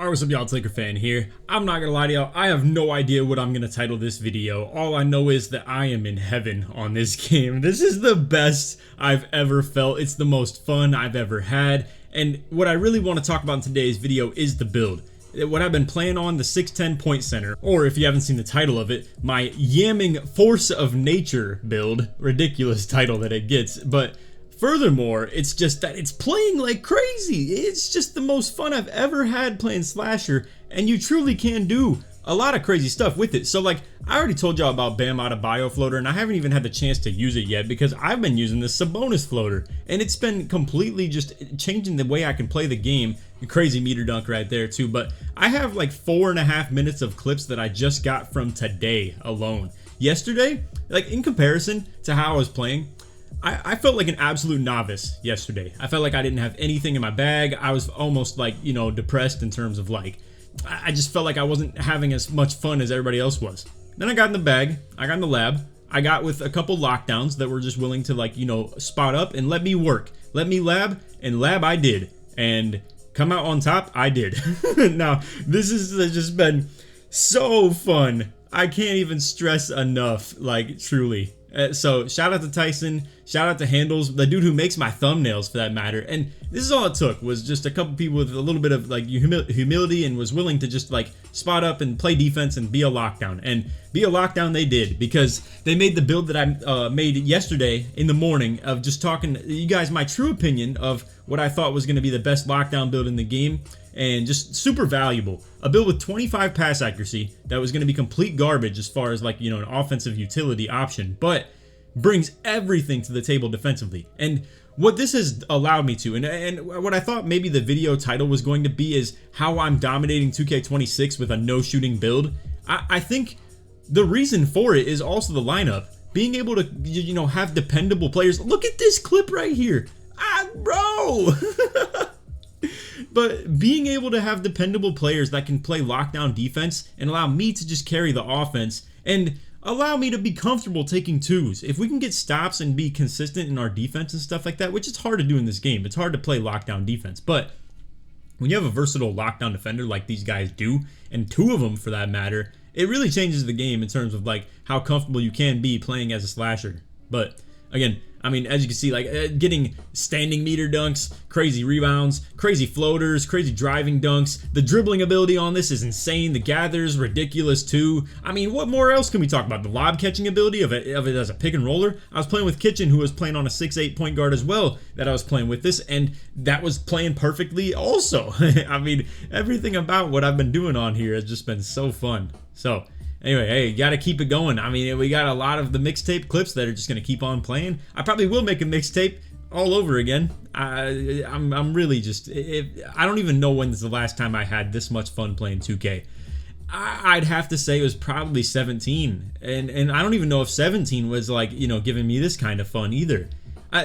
Alright, what's up y'all, it's LakerFan here. I'm not gonna lie to y'all, I have no idea what I'm gonna title this video. All I know is that I am in heaven on this game. This is the best I've ever felt. It's the most fun I've ever had. And what I really want to talk about in today's video is the build. What I've been playing on, the 610 Point Center, or if you haven't seen the title of it, my yamming Force of Nature build. Ridiculous title that it gets, but furthermore, it's just that it's playing like crazy. It's just the most fun I've ever had playing Slasher, and you truly can do a lot of crazy stuff with it. So like, I already told y'all about Bam Out of Bio Floater, and I haven't even had the chance to use it yet because I've been using the Sabonis Floater, and it's been completely just changing the way I can play the game. Crazy meter dunk right there too, but I have like 4.5 minutes of clips that I just got from today alone. Yesterday, like in comparison to how I was playing, I felt like an absolute novice yesterday. I felt like I didn't have anything in my bag. I was almost like, you know, depressed in terms of like, I just felt like I wasn't having as much fun as everybody else was. Then I got in the bag, I got in the lab, I got with a couple lockdowns that were just willing to like, you know, spot up and let me work. Let me lab, and lab I did. And come out on top, I did. Now, this has just been so fun. I can't even stress enough, like truly. So shout out to Tyson, shout out to Handles, the dude who makes my thumbnails for that matter. And this is all it took, was just a couple people with a little bit of like humility and was willing to just like spot up and play defense and be a lockdown. And be a lockdown they did, because they made the build that I made yesterday in the morning of just talking to you guys my true opinion of what I thought was going to be the best lockdown build in the game. And just super valuable. A build with 25 pass accuracy that was going to be complete garbage as far as like, you know, an offensive utility option, but brings everything to the table defensively. And what this has allowed me to, and what I thought maybe the video title was going to be, is how I'm dominating 2K26 with a no shooting build. I think the reason for it is also the lineup. Being able to, you know, have dependable players. Look at this clip right here. Bro! But being able to have dependable players that can play lockdown defense and allow me to just carry the offense and allow me to be comfortable taking twos. If we can get stops and be consistent in our defense and stuff like that, which is hard to do in this game. It's hard to play lockdown defense, but when you have a versatile lockdown defender like these guys do, and two of them for that matter, it really changes the game in terms of like how comfortable you can be playing as a slasher. But again, I mean, as you can see, like getting standing meter dunks, crazy rebounds, crazy floaters, crazy driving dunks. The dribbling ability on this is insane. The gather's ridiculous too. I mean, what more else can we talk about? The lob catching ability of it as a pick and roller. I was playing with Kitchen, who was playing on a 6'8" point guard as well, that I was playing with this, and that was playing perfectly also. I mean, everything about what I've been doing on here has just been so fun. So anyway, hey, you gotta keep it going. I mean, we got a lot of the mixtape clips that are just gonna keep on playing. I probably will make a mixtape all over again. I'm really just, I don't even know when's the last time I had this much fun playing 2K. I'd have to say it was probably 17, and I don't even know if 17 was like, you know, giving me this kind of fun either.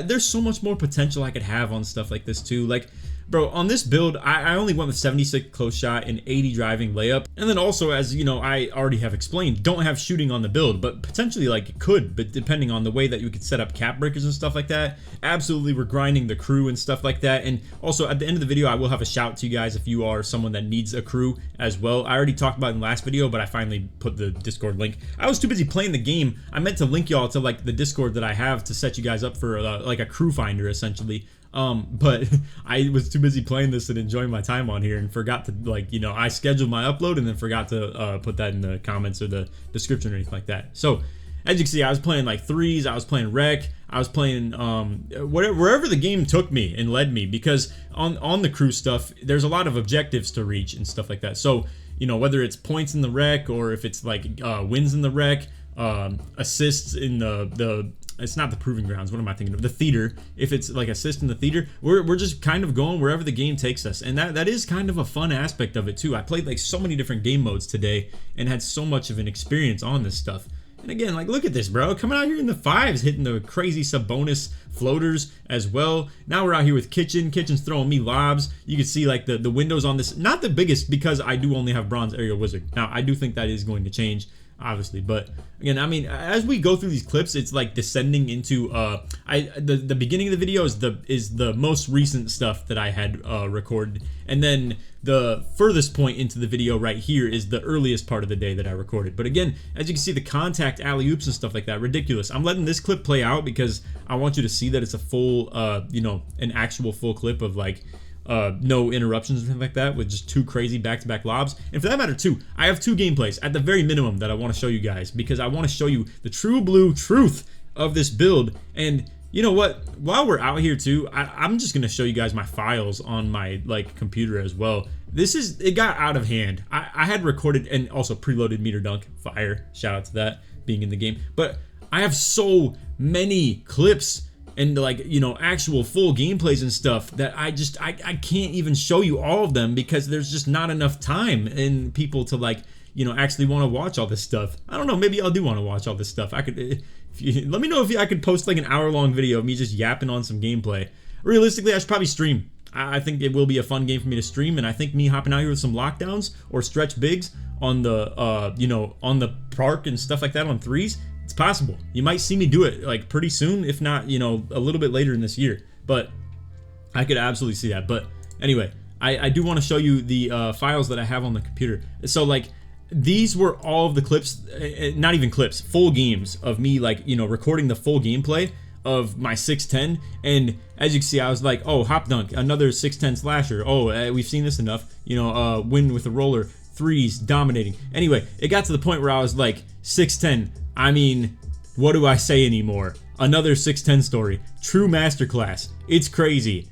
There's so much more potential I could have on stuff like this too. Like, bro, on this build, I only went with 76 close shot and 80 driving layup. And then also, as you know, I already have explained, don't have shooting on the build, but potentially like it could, but depending on the way that you could set up cap breakers and stuff like that. Absolutely, we're grinding the crew and stuff like that. And also at the end of the video, I will have a shout to you guys if you are someone that needs a crew as well. I already talked about it in the last video, but I finally put the Discord link. I was too busy playing the game. I meant to link y'all to like the Discord that I have to set you guys up for like a crew finder essentially. But I was too busy playing this and enjoying my time on here and forgot to, like, you know, I scheduled my upload and then forgot to put that in the comments or the description or anything like that. So as you can see, I was playing like threes, I was playing rec, I was playing wherever the game took me and led me, because on the crew stuff, there's a lot of objectives to reach and stuff like that. So, you know, whether it's points in the rec or if it's like wins in the rec, assists in the it's not the proving grounds, what am I thinking of, the theater. If it's like assist in the theater, we're just kind of going wherever the game takes us, and that is kind of a fun aspect of it too. I played like so many different game modes today and had so much of an experience on this stuff. And again, like, look at this, bro, coming out here in the fives, hitting the crazy Sabonis floaters as well. Now we're out here with Kitchen's throwing me lobs. You can see like the windows on this, not the biggest, because I do only have bronze aerial wizard. Now I do think that is going to change, obviously, but again, I mean, as we go through these clips, it's like descending into the beginning of the video is the most recent stuff that I had recorded, and then the furthest point into the video right here is the earliest part of the day that I recorded. But again, as you can see, the contact alley-oops and stuff like that, ridiculous. I'm letting this clip play out because I want you to see that it's a full, you know, an actual full clip of like no interruptions or anything like that, with just 2 crazy back-to-back lobs. And for that matter too, I have 2 gameplays at the very minimum that I want to show you guys, because I want to show you the true blue truth of this build. And you know what, while we're out here too, I'm just gonna show you guys my files on my like computer as well. It got out of hand. I had recorded and also preloaded meter dunk, fire, shout out to that, being in the game. But I have so many clips and like, you know, actual full gameplays and stuff that I can't even show you all of them, because there's just not enough time and people to like, you know, actually want to watch all this stuff. I don't know, maybe I do want to watch all this stuff. I could, let me know if I could post like an hour-long video of me just yapping on some gameplay. Realistically, I should probably stream. I think it will be a fun game for me to stream, and I think me hopping out here with some lockdowns or stretch bigs on the, you know, on the park and stuff like that on 3s, it's possible. You might see me do it like pretty soon, if not, you know, a little bit later in this year. But I could absolutely see that. But anyway, I do want to show you the files that I have on the computer. So like, these were all of the clips, not even clips, full games of me, like, you know, recording the full gameplay of my 6'10", and as you can see, I was like, oh, hop dunk, another 6'10" slasher, oh, we've seen this enough, you know, win with a roller, 3s, dominating. Anyway, it got to the point where I was like, 6'10", I mean, what do I say anymore? Another 6'10" story, true masterclass, it's crazy.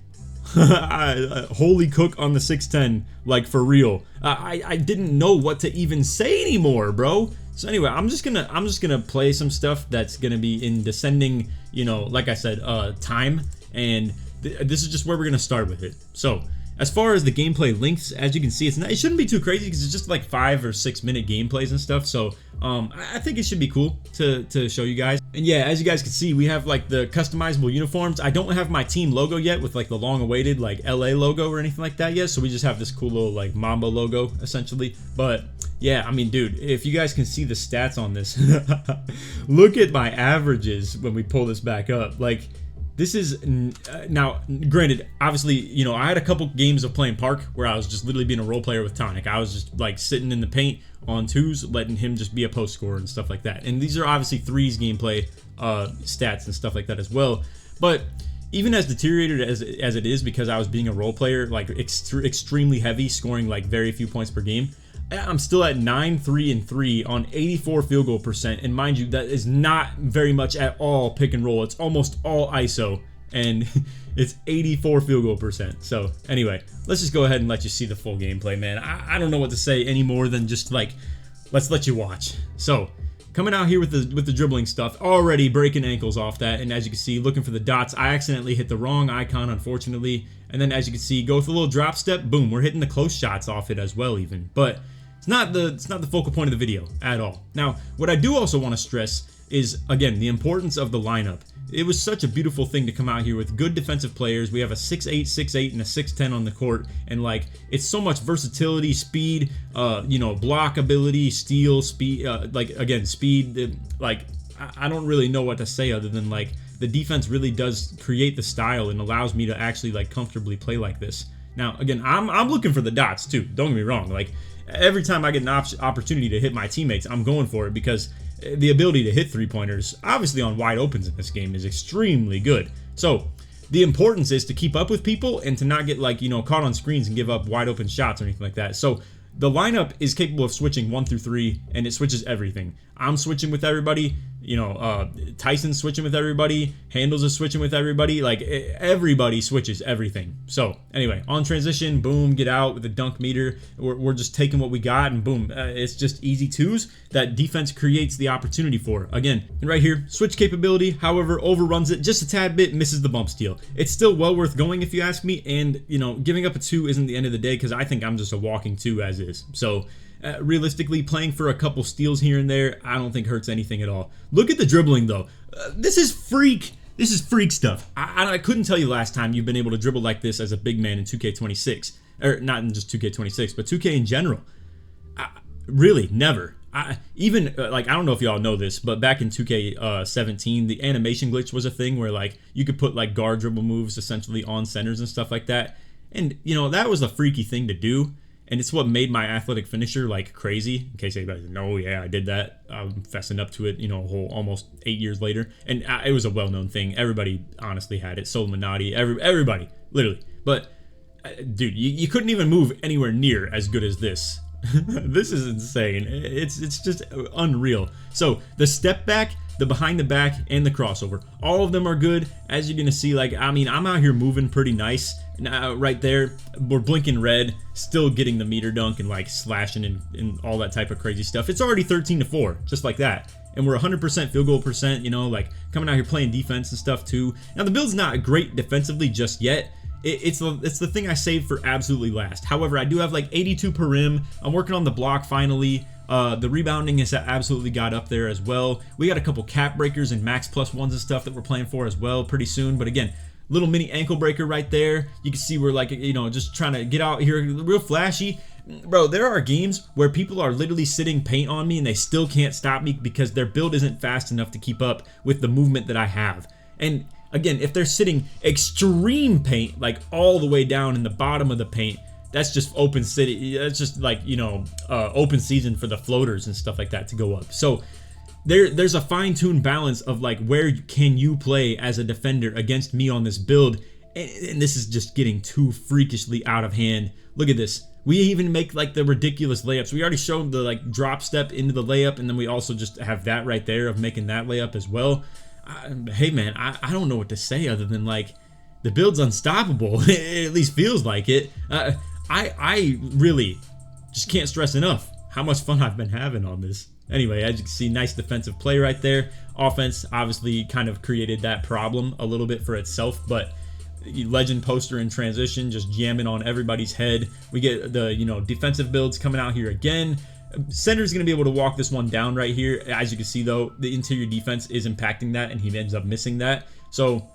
Holy cook on the 6'10", like for real. I didn't know what to even say anymore, bro. So anyway, I'm just gonna play some stuff that's gonna be in descending, you know, like I said, time, and this is just where we're gonna start with it. So as far as the gameplay lengths, as you can see, it shouldn't be too crazy because it's just like 5 or 6 minute gameplays and stuff. So I think it should be cool to show you guys. And yeah, as you guys can see, we have like the customizable uniforms. I don't have my team logo yet with like the long awaited like LA logo or anything like that yet. So we just have this cool little like Mamba logo essentially. But yeah, I mean, dude, if you guys can see the stats on this, look at my averages when we pull this back up. Like, this is, now, granted, obviously, you know, I had a couple games of playing Park where I was just literally being a role player with Tonic. I was just like sitting in the paint on 2s, letting him just be a post scorer and stuff like that. And these are obviously 3s gameplay stats and stuff like that as well. But even as deteriorated as it is, because I was being a role player, like extremely heavy, scoring like very few points per game, I'm still at 9, 3, and 3 on 84 field goal percent, and mind you, that is not very much at all pick and roll. It's almost all ISO, and it's 84 field goal percent. So anyway, let's just go ahead and let you see the full gameplay, man. I don't know what to say any more than just like, let's let you watch. So coming out here with the dribbling stuff, already breaking ankles off that, and as you can see, looking for the dots, I accidentally hit the wrong icon, unfortunately. And then as you can see, go with a little drop step, boom, we're hitting the close shots off it as well even. But it's not the focal point of the video at all. Now, what I do also want to stress is, again, the importance of the lineup. It was such a beautiful thing to come out here with good defensive players. We have a 6'8", 6'8", and a 6'10" on the court, and like, it's so much versatility, speed, you know, block ability, steal, speed, like, again, speed, like, I don't really know what to say other than like, the defense really does create the style and allows me to actually like comfortably play like this. Now, again, I'm looking for the dots too, don't get me wrong. Like, every time I get an opportunity to hit my teammates, I'm going for it, because the ability to hit 3-pointers, obviously on wide opens in this game, is extremely good. So the importance is to keep up with people and to not get like, you know, caught on screens and give up wide open shots or anything like that. So the lineup is capable of switching 1 through 3, and it switches everything. I'm switching with everybody, you know, Tyson's switching with everybody, Handles is switching with everybody, like everybody switches everything. So anyway, on transition, boom, get out with the dunk meter. We're just taking what we got, and boom, it's just easy 2s that defense creates the opportunity for. Again, and right here, switch capability, however, overruns it just a tad bit, misses the bump steal. It's still well worth going if you ask me, and you know, giving up a 2 isn't the end of the day, because I think I'm just a walking 2 as is. So realistically, playing for a couple steals here and there, I don't think hurts anything at all. Look at the dribbling though. This is freak stuff. I couldn't tell you last time you've been able to dribble like this as a big man in 2K26, or not in just 2K26, but 2K in general. Really, never. Even like, I don't know if y'all know this, but back in 2K17, the animation glitch was a thing where like you could put like guard dribble moves essentially on centers and stuff like that. And you know, that was a freaky thing to do. and it's what made my athletic finisher like crazy. In case anybody doesn't know, yeah, I did that. I'm fessing up to it, you know, a whole almost 8 years later, and it was a well-known thing. Everybody honestly had it. Solo Minati, everybody, literally. But dude, you couldn't even move anywhere near as good as this. This is insane. It's just unreal. So the step back, the behind the back, and the crossover, all of them are good. As you're gonna see, like, I mean, I'm out here moving pretty nice. Now, right there, we're blinking red, still getting the meter dunk and like slashing and all that type of crazy stuff. It's already 13-4, just like that. And we're 100% field goal percent, you know, like coming out here playing defense and stuff too. Now the build's not great defensively just yet. It's the thing I saved for absolutely last. However, I do have like 82 per rim. I'm working on the block finally. The rebounding has absolutely got up there as well. We got a couple cap breakers and max plus ones and stuff that we're playing for as well pretty soon. But again, little mini ankle breaker right there. You can see we're like, you know, just trying to get out here real flashy. Bro, there are games where people are literally sitting paint on me and they still can't stop me because their build isn't fast enough to keep up with the movement that I have. And again, if they're sitting extreme paint, like all the way down in the bottom of the paint, that's just open city. That's just like, you know, open season for the floaters and stuff like that to go up. So there's a fine-tuned balance of like where can you play as a defender against me on this build, and this is just getting too freakishly out of hand. Look at this. We even make like the ridiculous layups. We already showed the like drop step into the layup, and then we also just have that right there of making that layup as well. Hey man, I don't know what to say other than like the build's unstoppable. It at least feels like it. I really just can't stress enough how much fun I've been having on this. Anyway, as you can see, nice defensive play right there. Offense obviously kind of created that problem a little bit for itself, but legend poster in transition just jamming on everybody's head. We get the, you know, defensive builds coming out here again. Center's going to be able to walk this one down right here. As you can see, though, the interior defense is impacting that, and he ends up missing that. So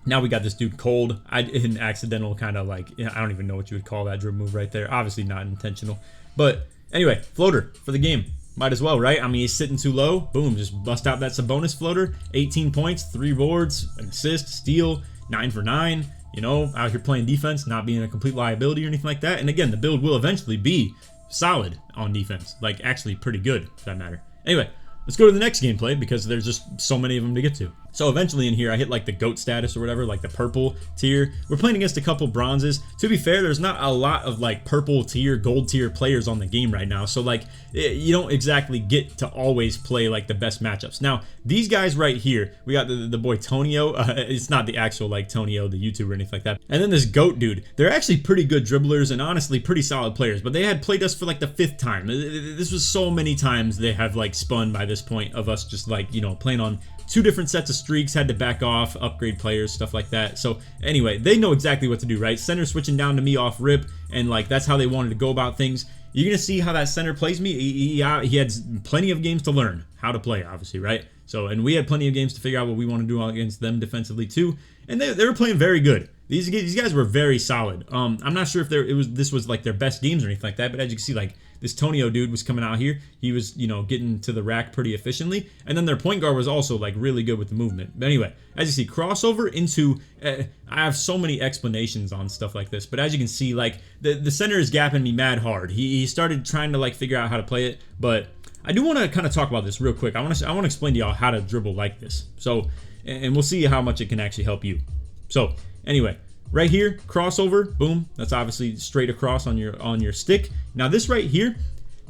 now we got this dude cold. I did an accidental kind of like, I don't even know what you would call that dribble move right there. Obviously not intentional. But anyway, floater for the game. Might as well, right? I mean, he's sitting too low. Boom, just bust out that Sabonis floater. 18 points, 3 boards, an assist, steal, 9 for 9. You know, out here playing defense, not being a complete liability or anything like that. And again, the build will eventually be solid on defense, like actually pretty good for that matter. Anyway, let's go to the next gameplay because there's just so many of them to get to. So eventually in here I hit like the GOAT status or whatever, like the purple tier. We're playing against a couple bronzes. To be fair, there's not a lot of like purple tier, gold tier players on the game right now, so like you don't exactly get to always play like the best matchups. Now these guys right here, we got the boy Tonio. It's not the actual like Tonio the YouTuber or anything like that, and then this GOAT dude. They're actually pretty good dribblers and honestly pretty solid players, but they had played us for like the 5th time. This was so many times they have like spun by this point of us just like, you know, playing on 2 different sets of streaks, had to back off, upgrade players, stuff like that. So anyway, they know exactly what to do, right? Center switching down to me off rip, and like that's how they wanted to go about things. You're gonna see how that center plays me. He had plenty of games to learn how to play, obviously, right? So, and we had plenty of games to figure out what we want to do against them defensively too, and they were playing very good. These guys were very solid. I'm not sure if this was like their best games or anything like that, but as you can see, like this Tonio dude was coming out here. He was, you know, getting to the rack pretty efficiently, and then their point guard was also like really good with the movement. But anyway, as you see, crossover into I have so many explanations on stuff like this, but as you can see, like the center is gapping me mad hard. He started trying to like figure out how to play it, but I do want to kind of talk about this real quick. I want to explain to y'all how to dribble like this. So, and we'll see how much it can actually help you. So anyway, right here, crossover, boom. That's obviously straight across on your stick. Now this right here,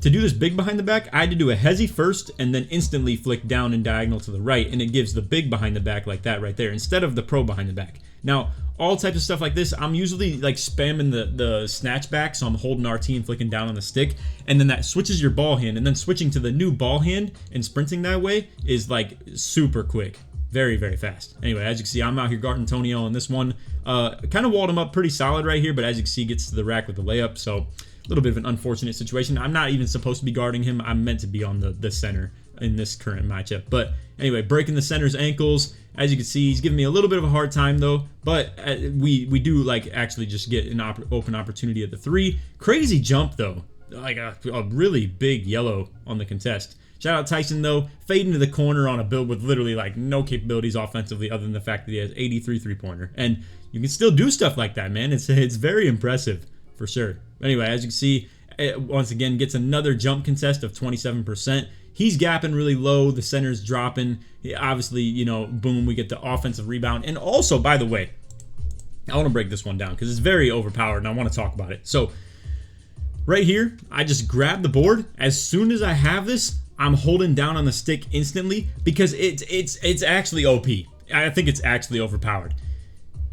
to do this big behind the back, I had to do a hezzy first and then instantly flick down and diagonal to the right, and it gives the big behind the back like that right there instead of the pro behind the back. Now, all types of stuff like this, I'm usually like spamming the snatch back, so I'm holding RT and flicking down on the stick, and then that switches your ball hand, and then switching to the new ball hand and sprinting that way is like super quick. Very, very fast. Anyway, as you can see, I'm out here guarding Tonio on this one. Kind of walled him up pretty solid right here, but as you can see, gets to the rack with the layup, so a little bit of an unfortunate situation. I'm not even supposed to be guarding him. I'm meant to be on the center in this current matchup. But anyway, breaking the center's ankles. As you can see, he's giving me a little bit of a hard time though, but we do like actually just get an open opportunity at the 3. Crazy jump though, like a really big yellow on the contest. Shout out Tyson though, fading to the corner on a build with literally like no capabilities offensively other than the fact that he has 83 3-pointer. And you can still do stuff like that, man. It's very impressive. for sure. Anyway, as you can see, it once again gets another jump contest of 27%. He's gapping really low. The center's dropping. Obviously, you know, boom, we get the offensive rebound. And also, by the way, I want to break this one down because it's very overpowered and I want to talk about it. So right here, I just grab the board. As soon as I have this, I'm holding down on the stick instantly because it's actually OP. I think it's actually overpowered.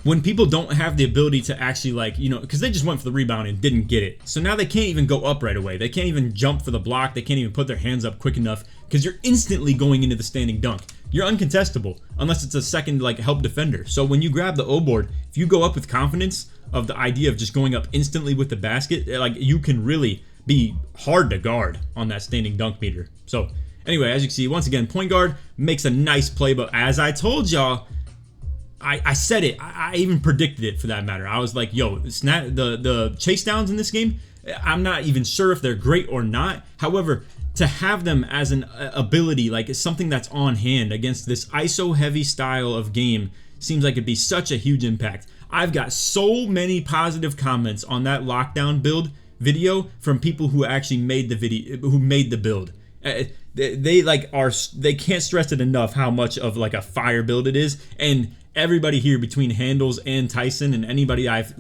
When people don't have the ability to actually, like, you know, because they just went for the rebound and didn't get it. So now they can't even go up right away. They can't even jump for the block. They can't even put their hands up quick enough because you're instantly going into the standing dunk. You're uncontestable unless it's a second, like, help defender. So when you grab the O board, if you go up with confidence of the idea of just going up instantly with the basket, like, you can really be hard to guard on that standing dunk meter. So anyway, as you can see, once again, point guard makes a nice play, but as I told y'all, I said it. I even predicted it for that matter. I was like, yo, the chase downs in this game, I'm not even sure if they're great or not. However, to have them as an ability, like it's something that's on hand against this ISO heavy style of game, seems like it'd be such a huge impact. I've got so many positive comments on that lockdown build video from people who actually made the video, who made the build. They can't stress it enough how much of like a fire build it is. And everybody here between Handles and Tyson and anybody I've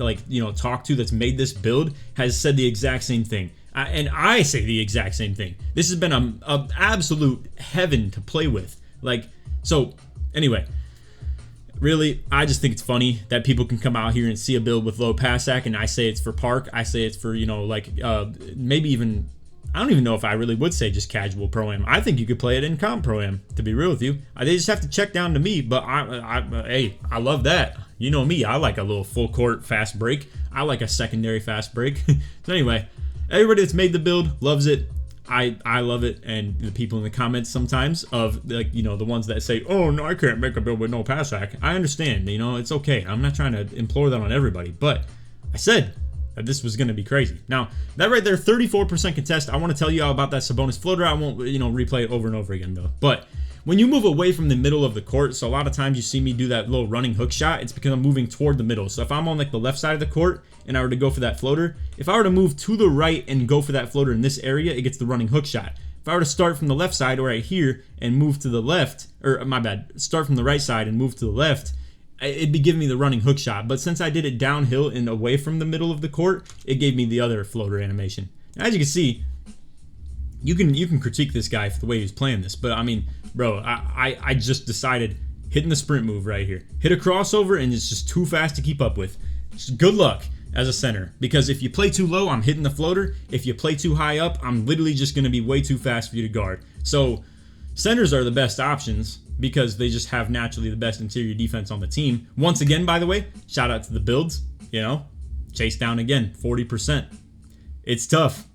talked to that's made this build has said the exact same thing. And I say the exact same thing. This has been a absolute heaven to play with. Like, so anyway, really, I just think it's funny that people can come out here and see a build with low pass ac, and I say it's for park. I say it's for, maybe even, I don't even know if I really would say just casual pro-am. I think you could play it in comp pro-am, to be real with you. They just have to check down to me, but hey, I love that. You know me, I like a little full court fast break. I like a secondary fast break. So anyway, everybody that's made the build loves it. I love it, and the people in the comments sometimes of, like, the ones that say, oh no, I can't make a build with no pass ac. I understand, it's okay. I'm not trying to implore that on everybody, but I said that this was going to be crazy. Now, that right there, 34% contest. I want to tell you all about that Sabonis floater. I won't, replay it over and over again, though. But when you move away from the middle of the court, so a lot of times you see me do that little running hook shot, it's because I'm moving toward the middle. So if I'm on, like, the left side of the court and I were to go for that floater, if I were to move to the right and go for that floater in this area, it gets the running hook shot. If I were to start from the left side right here and move to the left, or my bad, start from the right side and move to the left, it'd be giving me the running hook shot. But since I did it downhill and away from the middle of the court, it gave me the other floater animation. As you can see, you can critique this guy for the way he's playing this, but I mean, bro, I just decided hitting the sprint move right here, hit a crossover, and it's just too fast to keep up with. Just good luck as a center, because if you play too low, I'm hitting the floater. If you play too high up, I'm literally just going to be way too fast for you to guard. So centers are the best options because they just have naturally the best interior defense on the team. Once again, by the way, shout out to the builds, chase down again, 40%. It's tough.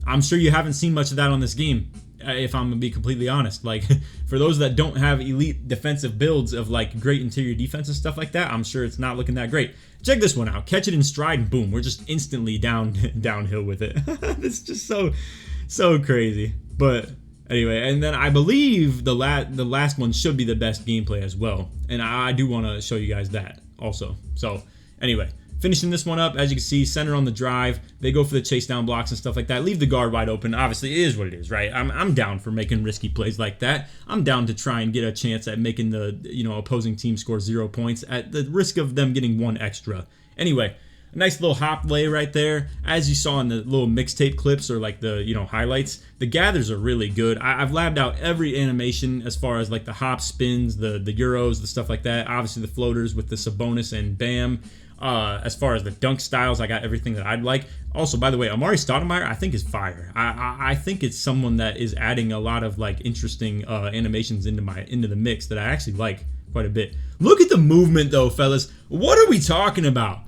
I'm sure you haven't seen much of that on this game, if I'm gonna be completely honest. Like, for those that don't have elite defensive builds of like great interior defense and stuff like that, I'm sure it's not looking that great. Check this one out. Catch it in stride and boom, we're just instantly downhill with it. It's just so crazy. But anyway, and then I believe the last one should be the best gameplay as well, and I do want to show you guys that also. So anyway, finishing this one up, as you can see, center on the drive. They go for the chase down blocks and stuff like that. Leave the guard wide open. Obviously, it is what it is, right? I'm down for making risky plays like that. I'm down to try and get a chance at making the opposing team score 0 points at the risk of them getting 1 extra. Anyway, a nice little hop lay right there. As you saw in the little mixtape clips or like the highlights, the gathers are really good. I've labbed out every animation as far as like the hop spins, the euros, the stuff like that. Obviously the floaters with the Sabonis and Bam. As far as the dunk styles, I got everything that I'd like. Also, by the way, Amari Stoudemire, I think is fire. I think it's someone that is adding a lot of like interesting animations into the mix that I actually like quite a bit. Look at the movement though, fellas. What are we talking about?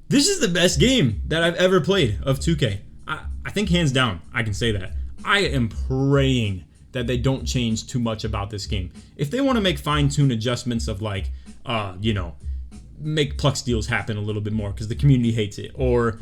This is the best game that I've ever played of 2K. I think hands down, I can say that. I am praying that they don't change too much about this game. If they want to make fine-tune adjustments of like, make pluck steals happen a little bit more because the community hates it, or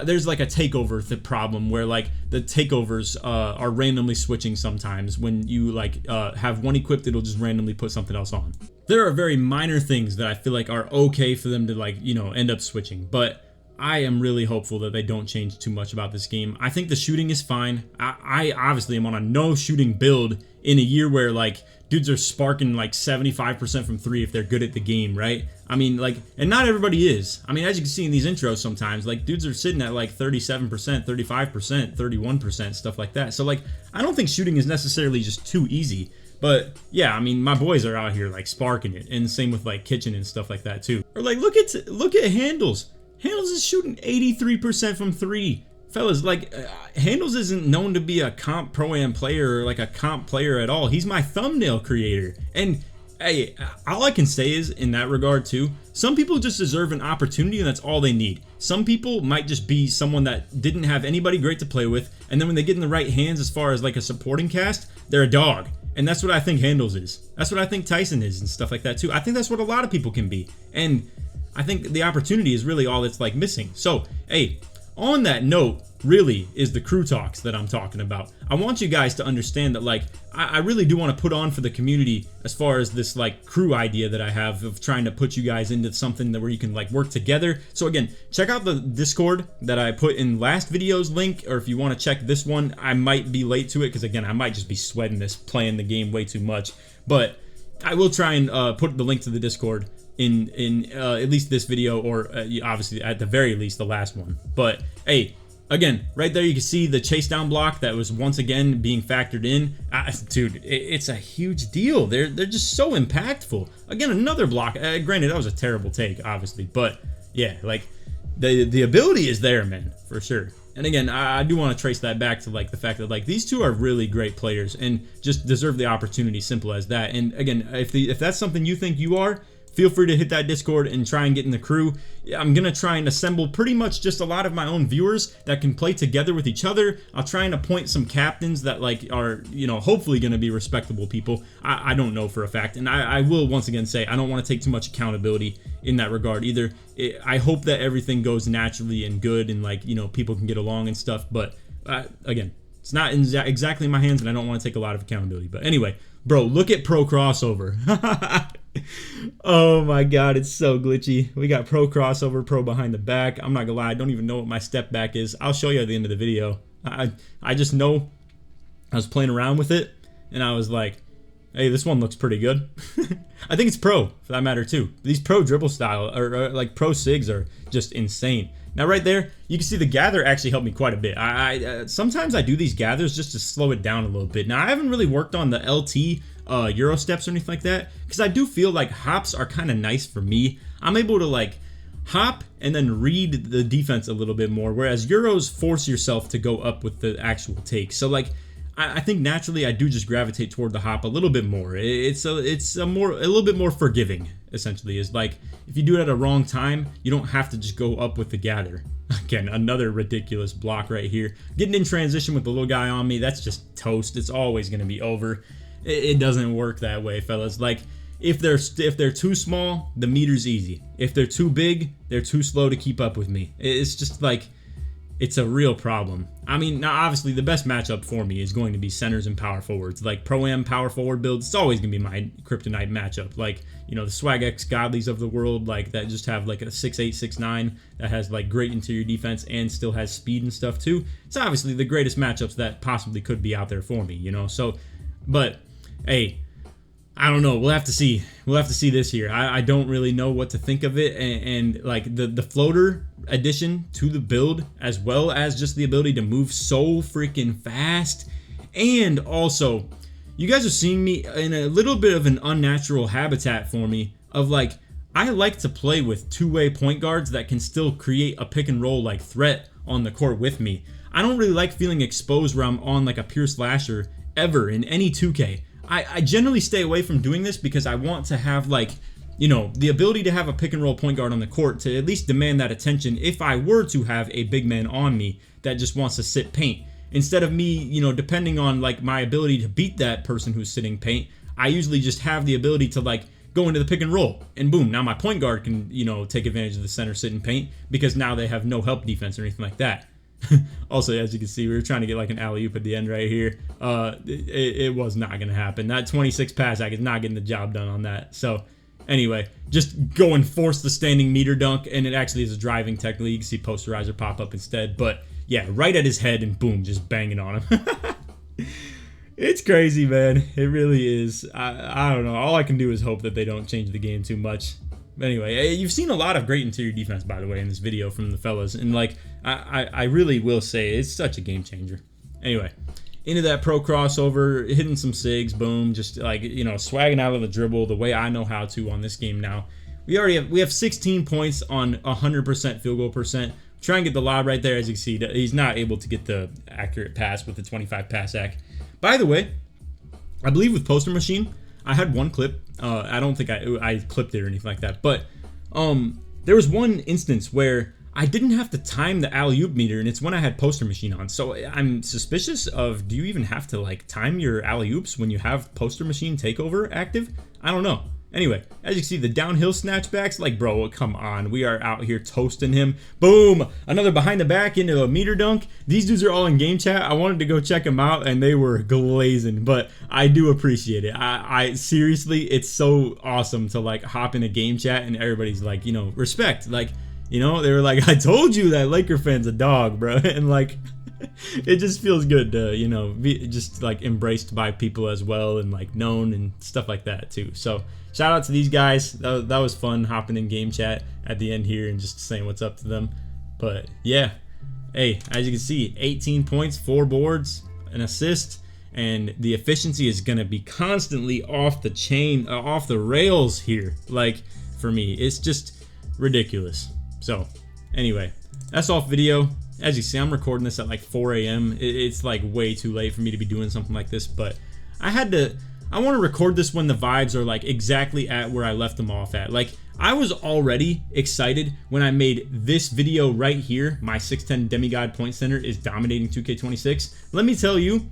there's like a takeover problem where like the takeovers are randomly switching sometimes. When you like have one equipped, it'll just randomly put something else on. There are very minor things that I feel like are okay for them to like end up switching, but I am really hopeful that they don't change too much about this game. I think the shooting is fine. I obviously am on a no shooting build in a year where like dudes are sparking like 75% from 3 if they're good at the game, right? I mean, like, and not everybody is. I mean, as you can see in these intros sometimes, like dudes are sitting at like 37%, 35%, 31%, stuff like that. So like, I don't think shooting is necessarily just too easy. But yeah, I mean, my boys are out here like sparking it, and same with like kitchen and stuff like that too. Or like, look at Handles. Handles is shooting 83% from 3. Fellas, like, Handles isn't known to be a comp pro-am player or like a comp player at all. He's my thumbnail creator. And hey, all I can say is in that regard too, some people just deserve an opportunity and that's all they need. Some people might just be someone that didn't have anybody great to play with, and then when they get in the right hands as far as like a supporting cast, they're a dog. And that's what I think Handles is. That's what I think Tyson is and stuff like that too. I think that's what a lot of people can be. And I think the opportunity is really all that's like missing. So, hey, on that note, really is the crew talks that I'm talking about. I want you guys to understand that like I really do want to put on for the community as far as this like crew idea that I have of trying to put you guys into something that where you can like work together. So again, check out the Discord that I put in last video's link, or if you want to check this one, I might be late to it because again, I might just be sweating this playing the game way too much, but I will try and put the link to the Discord in at least this video, or obviously at the very least the last one. But hey, again, right there you can see the chase down block that was once again being factored in. Dude, it's a huge deal. They're just so impactful. Again, another block. Granted, that was a terrible take, obviously, but yeah, like the ability is there, man, for sure. And again, I do want to trace that back to like the fact that like these two are really great players and just deserve the opportunity. Simple as that. And again, if that's something you think you are, feel free to hit that Discord and try and get in the crew. I'm going to try and assemble pretty much just a lot of my own viewers that can play together with each other. I'll try and appoint some captains that like are, you know, hopefully going to be respectable people. I don't know for a fact. And I will once again say, I don't want to take too much accountability in that regard either. I hope that everything goes naturally and good and like, you know, people can get along and stuff. But again, it's not exactly in my hands and I don't want to take a lot of accountability. But anyway, bro, look at pro crossover. Oh my god, it's so glitchy. We got pro crossover, pro behind the back. I'm not gonna lie, I don't even know what my step back is. I'll show you at the end of the video. I just know I was playing around with it and I was like, hey, this one looks pretty good. I think it's pro for that matter too. These pro dribble style or like pro sigs are just insane. Now right there, you can see the gather actually helped me quite a bit. Sometimes I do these gathers just to slow it down a little bit. Now I haven't really worked on the LT Euro steps or anything like that because I do feel like hops are kind of nice for me. I'm able to like hop and then read the defense a little bit more, whereas Euros force yourself to go up with the actual take. So like I think naturally I do just gravitate toward the hop a little bit more. It's a little bit more forgiving. Essentially, is like if you do it at a wrong time, you don't have to just go up with the gather. Again, another ridiculous block right here. Getting in transition with the little guy on me, that's just toast. It's always going to be over. It doesn't work that way, fellas. Like if they're too small, the meter's easy. If they're too big, they're too slow to keep up with me. It's just like it's a real problem. I mean, now obviously the best matchup for me is going to be centers and power forwards. Like pro-am power forward builds, it's always going to be my kryptonite matchup. Like, you know, the Swag X Godlies of the world, like that just have like a 6'8", 6'9", that has like great interior defense and still has speed and stuff too. It's obviously the greatest matchups that possibly could be out there for me, you know? So, but, hey, I don't know. We'll have to see. We'll have to see this year. I don't really know what to think of it. And like the floater addition to the build, as well as just the ability to move so freaking fast. And also, you guys are seeing me in a little bit of an unnatural habitat for me of like, I like to play with two-way point guards that can still create a pick and roll like threat on the court with me. I don't really like feeling exposed where I'm on like a pure slasher ever in any 2K. I generally stay away from doing this because I want to have like, you know, the ability to have a pick and roll point guard on the court to at least demand that attention if I were to have a big man on me that just wants to sit paint. Instead of me, you know, depending on like my ability to beat that person who's sitting paint, I usually just have the ability to like go into the pick and roll and boom, now my point guard can, you know, take advantage of the center sitting paint because now they have no help defense or anything like that. Also, as you can see, we were trying to get like an alley-oop at the end right here. It was not going to happen. That 26 pass, I was not getting the job done on that. So, anyway, just go and force the standing meter dunk, and it actually is a driving technique. You can see posterizer pop up instead, but yeah, right at his head and boom, just banging on him. It's crazy, man. It really is. I don't know. All I can do is hope that they don't change the game too much. But anyway, you've seen a lot of great interior defense, by the way, in this video from the fellas, and like I really will say it's such a game changer. Anyway, into that pro crossover, hitting some sigs, boom, just like, you know, swagging out of the dribble the way I know how to on this game now. We have 16 points on 100% field goal percent. Try and get the lob right there. As you can see, he's not able to get the accurate pass with the 25 pass ac. By the way, I believe with Poster Machine, I had one clip. I don't think I clipped it or anything like that, but there was one instance where I didn't have to time the alley-oop meter, and it's when I had Poster Machine on. So I'm suspicious of, do you even have to like time your alley-oops when you have Poster Machine takeover active? I don't know. Anyway, as you can see, the downhill snatchbacks, like, bro, come on. We are out here toasting him. Boom! Another behind the back into a meter dunk. These dudes are all in game chat. I wanted to go check them out, and they were glazing, but I do appreciate it. I seriously, it's so awesome to, like, hop in a game chat, and everybody's like, you know, respect. Like, you know, they were like, I told you that Laker fan's a dog, bro. And, like, it just feels good to, you know, be just, like, embraced by people as well, and, like, known and stuff like that, too. So shout out to these guys. That was fun hopping in game chat at the end here and just saying what's up to them. But yeah, hey, as you can see, 18 points, 4 boards, an assist, and the efficiency is going to be constantly off the chain, off the rails here. Like, for me, it's just ridiculous. So anyway, that's off video. As you see, I'm recording this at like 4 a.m. It's like way too late for me to be doing something like this, but I want to record this when the vibes are like exactly at where I left them off at. Like, I was already excited when I made this video right here. My 6'10 demigod point center is dominating 2K26. Let me tell you,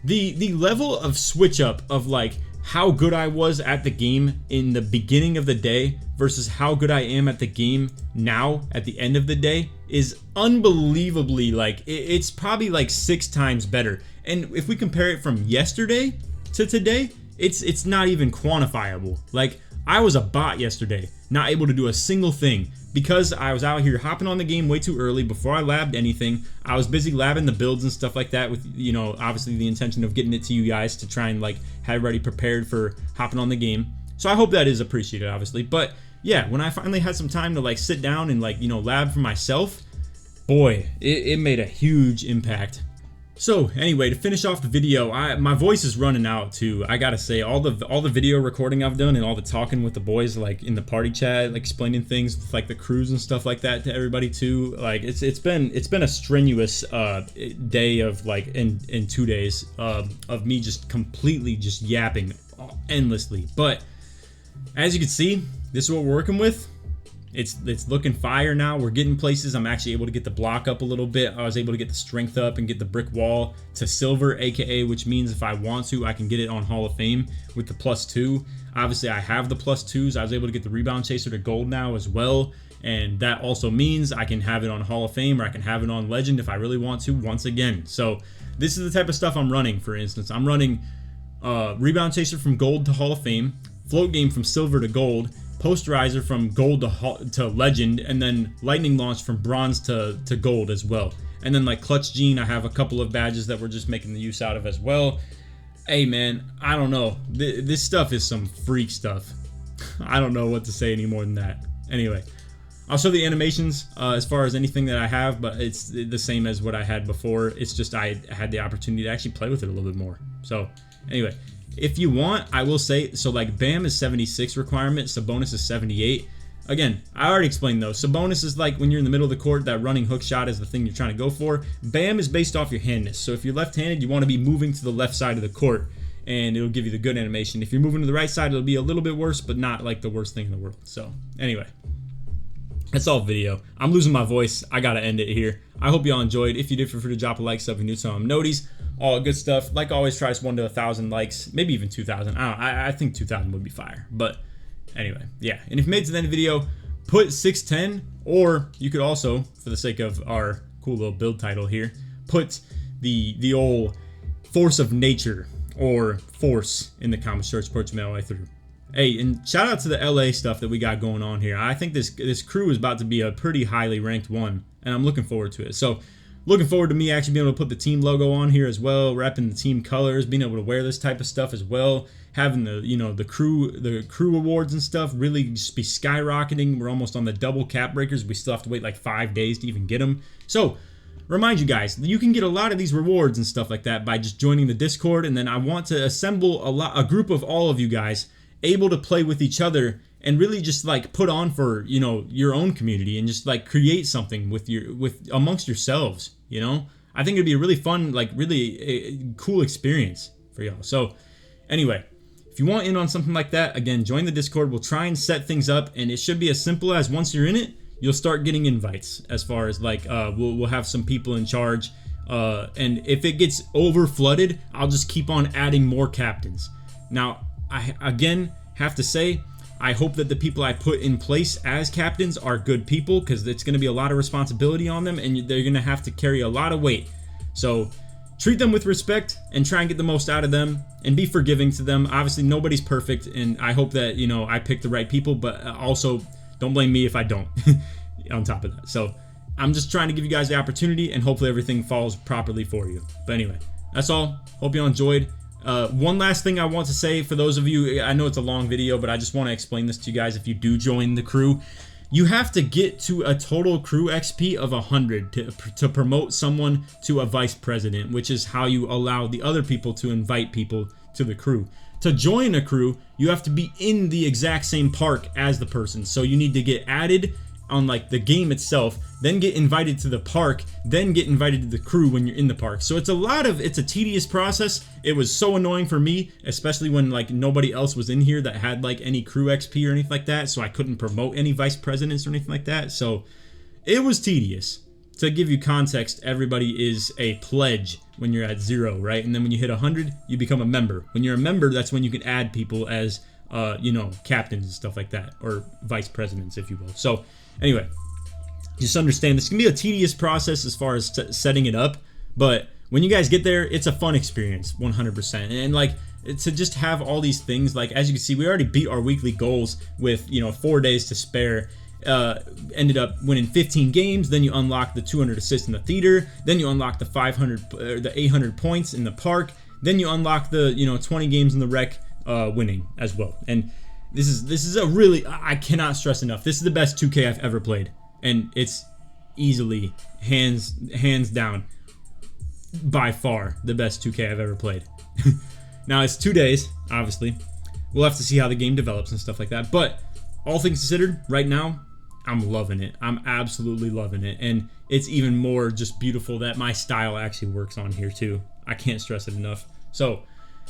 the level of switch up of like how good I was at the game in the beginning of the day versus how good I am at the game now at the end of the day is unbelievably, like, it's probably like 6 times better. And if we compare it from yesterday to today, it's not even quantifiable. Like, I was a bot yesterday, not able to do a single thing because I was out here hopping on the game way too early before I labbed anything. I was busy labbing the builds and stuff like that with, you know, obviously the intention of getting it to you guys to try and like have everybody prepared for hopping on the game. So I hope that is appreciated, obviously. But yeah, when I finally had some time to like sit down and like, you know, lab for myself, boy, it made a huge impact. So anyway, to finish off the video, my voice is running out too. I gotta say, all the video recording I've done and all the talking with the boys, like in the party chat, like explaining things with like the crews and stuff like that to everybody too. Like it's been a strenuous day of like in 2 days of me just completely just yapping endlessly. But as you can see, this is what we're working with. It's looking fire now. We're getting places. I'm actually able to get the block up a little bit. I was able to get the strength up and get the brick wall to silver, aka, which means if I want to, I can get it on Hall of Fame with the +2. Obviously, I have the +2s. I was able to get the rebound chaser to gold now as well, and that also means I can have it on Hall of Fame or I can have it on Legend if I really want to once again. So this is the type of stuff I'm running. For instance, I'm running rebound chaser from gold to Hall of Fame, float game from silver to gold, posterizer from gold to legend, and then lightning launch from bronze to gold as well. And then like clutch gene, I have a couple of badges that we're just making the use out of as well. Hey man, I don't know, this stuff is some freak stuff. I don't know what to say any more than that. Anyway, I'll show the animations as far as anything that I have, but it's the same as what I had before. It's just I had the opportunity to actually play with it a little bit more. So anyway, if you want, I will say, so like BAM is 76 requirement, Sabonis is 78. Again, I already explained those. Sabonis is like when you're in the middle of the court, that running hook shot is the thing you're trying to go for. BAM is based off your handness. So if you're left-handed, you want to be moving to the left side of the court, and it'll give you the good animation. If you're moving to the right side, it'll be a little bit worse, but not like the worst thing in the world. So anyway, that's all video. I'm losing my voice. I gotta end it here. I hope y'all enjoyed. If you did, feel free to drop a like, sub, and new to some noties. All good stuff. Like always, try 1 to 1,000 likes, maybe even 2,000. I think 2,000 would be fire. But anyway, yeah. And if you made it to the end of the video, put 610, or you could also, for the sake of our cool little build title here, put the old force of nature or force in the comments. Search, put your mail way through. Hey, and shout out to the LA stuff that we got going on here. I think this crew is about to be a pretty highly ranked one, and I'm looking forward to it. So, looking forward to me actually being able to put the team logo on here as well, repping the team colors, being able to wear this type of stuff as well, having the the crew awards and stuff really just be skyrocketing. We're almost on the double cap breakers. We still have to wait like 5 days to even get them. So, remind you guys, you can get a lot of these rewards and stuff like that by just joining the Discord, and then I want to assemble a group of all of you guys able to play with each other and really just like put on for your own community and just like create something with amongst yourselves. I think it'd be a really fun, like really cool experience for y'all. So anyway, if you want in on something like that, again, join the Discord. We'll try and set things up, and it should be as simple as once you're in it, you'll start getting invites. As far as like we'll have some people in charge, and if it gets over flooded, I'll just keep on adding more captains. Now, I again have to say, I hope that the people I put in place as captains are good people, because it's going to be a lot of responsibility on them, and they're going to have to carry a lot of weight. So treat them with respect and try and get the most out of them and be forgiving to them. Obviously, nobody's perfect, and I hope that I pick the right people, but also don't blame me if I don't. On top of that, so I'm just trying to give you guys the opportunity, and hopefully everything falls properly for you. But anyway, that's all. Hope you all enjoyed. One last thing I want to say for those of you, I know it's a long video, but I just want to explain this to you guys. If you do join the crew, you have to get to a total crew XP of 100 to promote someone to a vice president, which is how you allow the other people to invite people to the crew. To join a crew, you have to be in the exact same park as the person. So you need to get added on like the game itself, then get invited to the park, then get invited to the crew when you're in the park. So it's a tedious process. It was so annoying for me, especially when like nobody else was in here that had like any crew XP or anything like that, so I couldn't promote any vice presidents or anything like that. So it was tedious. To give you context, everybody is a pledge when you're at 0, right? And then when you hit 100, you become a member. When you're a member, that's when you can add people as captains and stuff like that, or vice presidents, if you will. So anyway, just understand this can be a tedious process as far as setting it up, but when you guys get there, it's a fun experience, 100%. And like to just have all these things, like as you can see, we already beat our weekly goals with 4 days to spare. Ended up winning 15 games. Then you unlock the 200 assists in the theater. Then you unlock the 800 points in the park. Then you unlock the 20 games in the rec, winning as well. And this is a really, I cannot stress enough, this is the best 2K I've ever played, and it's easily hands down by far the best 2K I've ever played. Now it's 2 days, obviously. We'll have to see how the game develops and stuff like that, but all things considered, right now I'm loving it. I'm absolutely loving it, and it's even more just beautiful that my style actually works on here too. I can't stress it enough. So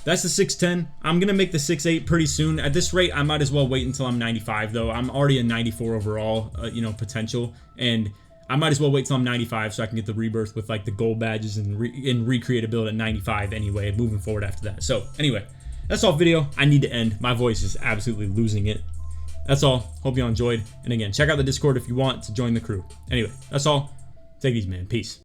that's the 610. I'm gonna make the 6.8 pretty soon. At this rate, I might as well wait until I'm 95 though. I'm already a 94 overall, potential, and I might as well wait till I'm 95 so I can get the rebirth with like the gold badges and recreate a build at 95 anyway, moving forward after that. So anyway, that's all video. I need to end. My voice is absolutely losing it. That's all. Hope you all enjoyed. And again, check out the Discord if you want to join the crew. Anyway, that's all. Take it easy, man. Peace.